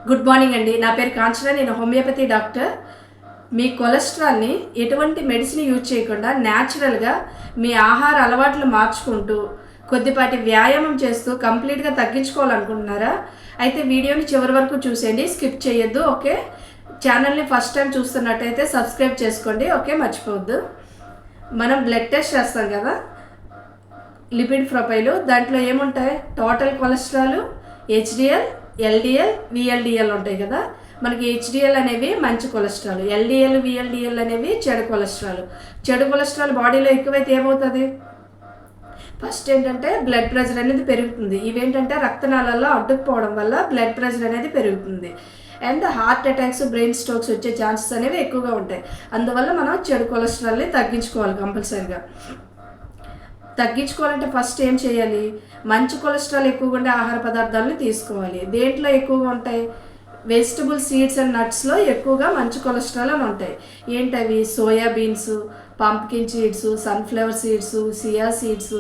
Good morning అండి. నా పేరు కాంచన. నేను హోమియోపతి డాక్టర్. మీ కొలెస్ట్రాల్ని ఎటువంటి మెడిసిన్ యూజ్ చేయకుండా న్యాచురల్గా మీ ఆహార అలవాట్లు మార్చుకుంటూ కొద్దిపాటి వ్యాయామం చేస్తూ కంప్లీట్గా తగ్గించుకోవాలనుకుంటున్నారా? అయితే వీడియోని చివరి వరకు చూసేయండి, స్కిప్ చేయొద్దు. ఓకే, ఛానల్ని ఫస్ట్ టైం చూస్తున్నట్టయితే సబ్స్క్రైబ్ చేసుకోండి. ఓకే, మర్చిపోవద్దు. మనం బ్లడ్ టెస్ట్ చేస్తాం కదా, లిపిడ్ ప్రొఫైలు. దాంట్లో ఏముంటాయి? Total cholesterol, HDL, LDL, VLDL ఉంటాయి కదా. మనకి హెచ్డిఎల్ అనేవి మంచి కొలెస్ట్రాల్, ఎల్డిఎల్, విఎల్డిఎల్ అనేవి చెడు కొలెస్ట్రాల్. చెడు కొలెస్ట్రాల్ బాడీలో ఎక్కువైతే ఏమవుతుంది? ఫస్ట్ ఏంటంటే బ్లడ్ ప్రెషర్ అనేది పెరుగుతుంది. ఇవేంటంటే రక్తనాళాల్లో అడ్డుకుపోవడం వల్ల బ్లడ్ ప్రెషర్ అనేది పెరుగుతుంది. And heart attacks, brain strokes వచ్చే ఛాన్సెస్ అనేవి ఎక్కువగా ఉంటాయి. అందువల్ల మనం చెడు కొలెస్ట్రాల్ని తగ్గించుకోవాలి కంపల్సరీగా. తగ్గించుకోవాలంటే ఫస్ట్ ఏం చేయాలి? మంచి కొలెస్ట్రాల్ ఎక్కువగా ఉండే ఆహార పదార్థాలను తీసుకోవాలి. దేంట్లో ఎక్కువగా ఉంటాయి? వెజిటబుల్ సీడ్స్ అండ్ నట్స్లో ఎక్కువగా మంచి కొలెస్ట్రాల్ అని ఉంటాయి. ఏంటవి? Soybeans, pumpkin seeds, sunflower seeds, chia seeds,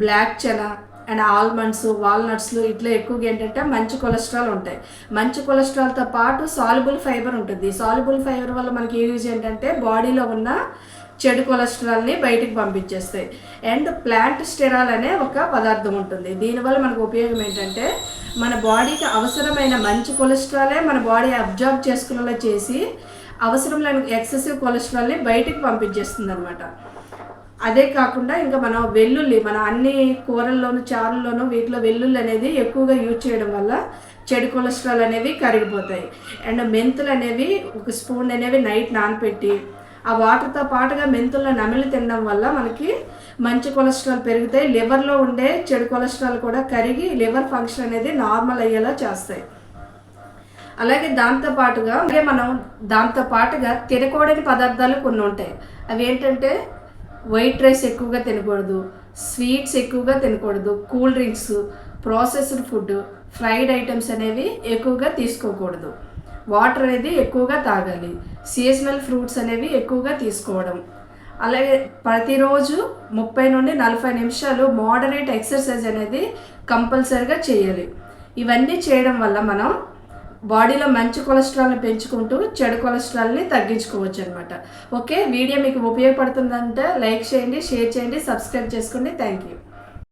black chana and almonds, వాల్నట్స్లు, ఇట్లా ఎక్కువగా ఏంటంటే మంచి కొలెస్ట్రాల్ ఉంటాయి. మంచి కొలెస్ట్రాల్తో పాటు సాల్యుబుల్ ఫైబర్ ఉంటుంది. సాల్యుబుల్ ఫైబర్ వల్ల మనకి యూజ్ ఏంటంటే బాడీలో ఉన్న చెడు కొలెస్ట్రాల్ని బయటికి పంపించేస్తాయి. అండ్ ప్లాంట్ స్టెరాల్ అనే ఒక పదార్థం ఉంటుంది. దీనివల్ల మనకు ఉపయోగం ఏంటంటే మన బాడీకి అవసరమైన మంచి కొలెస్ట్రాలే మన బాడీ అబ్జర్వ్ చేసుకునేలా చేసి అవసరం లేని ఎక్సెసివ్ కొలెస్ట్రాల్ని బయటికి పంపించేస్తుంది అనమాట. అదే కాకుండా ఇంకా మనం వెల్లుల్లి, మన అన్ని కూరల్లోనూ, చారుల్లోనూ వీటిలో వెల్లుల్లి అనేది ఎక్కువగా యూజ్ చేయడం వల్ల చెడు కొలెస్ట్రాల్ అనేవి కరిగిపోతాయి. అండ్ మెంతులు అనేవి 1 స్పూన్ అనేవి నైట్ నానపెట్టి ఆ వాటర్తో పాటుగా మెంతుల్లో నమిలి తినడం వల్ల మనకి మంచి కొలెస్ట్రాల్ పెరుగుతాయి. లివర్లో ఉండే చెడు కొలెస్ట్రాల్ కూడా కరిగి లివర్ ఫంక్షన్ అనేది నార్మల్ అయ్యేలా చేస్తాయి. అలాగే దాంతోపాటుగా తినకూడని పదార్థాలు కొన్ని ఉంటాయి. అవి ఏంటంటే వైట్ రైస్ ఎక్కువగా తినకూడదు, స్వీట్స్ ఎక్కువగా తినకూడదు, cool drinks, processed food, fried items అనేవి ఎక్కువగా తీసుకోకూడదు. వాటర్ అనేది ఎక్కువగా తాగాలి. సీజనల్ ఫ్రూట్స్ అనేవి ఎక్కువగా తీసుకోవడం. అలాగే ప్రతిరోజు 30 నుండి 40 నిమిషాలు మోడరేట్ ఎక్సర్సైజ్ అనేది కంపల్సరీగా చేయాలి. ఇవన్నీ చేయడం వల్ల మనం బాడీలో మంచి కొలెస్ట్రాల్ని పెంచుకుంటూ చెడు కొలెస్ట్రాల్ని తగ్గించుకోవచ్చు అనమాట. ఓకే, వీడియో మీకు ఉపయోగపడుతుందంటే లైక్ చేయండి, షేర్ చేయండి, సబ్స్క్రైబ్ చేసుకోండి. Thank you.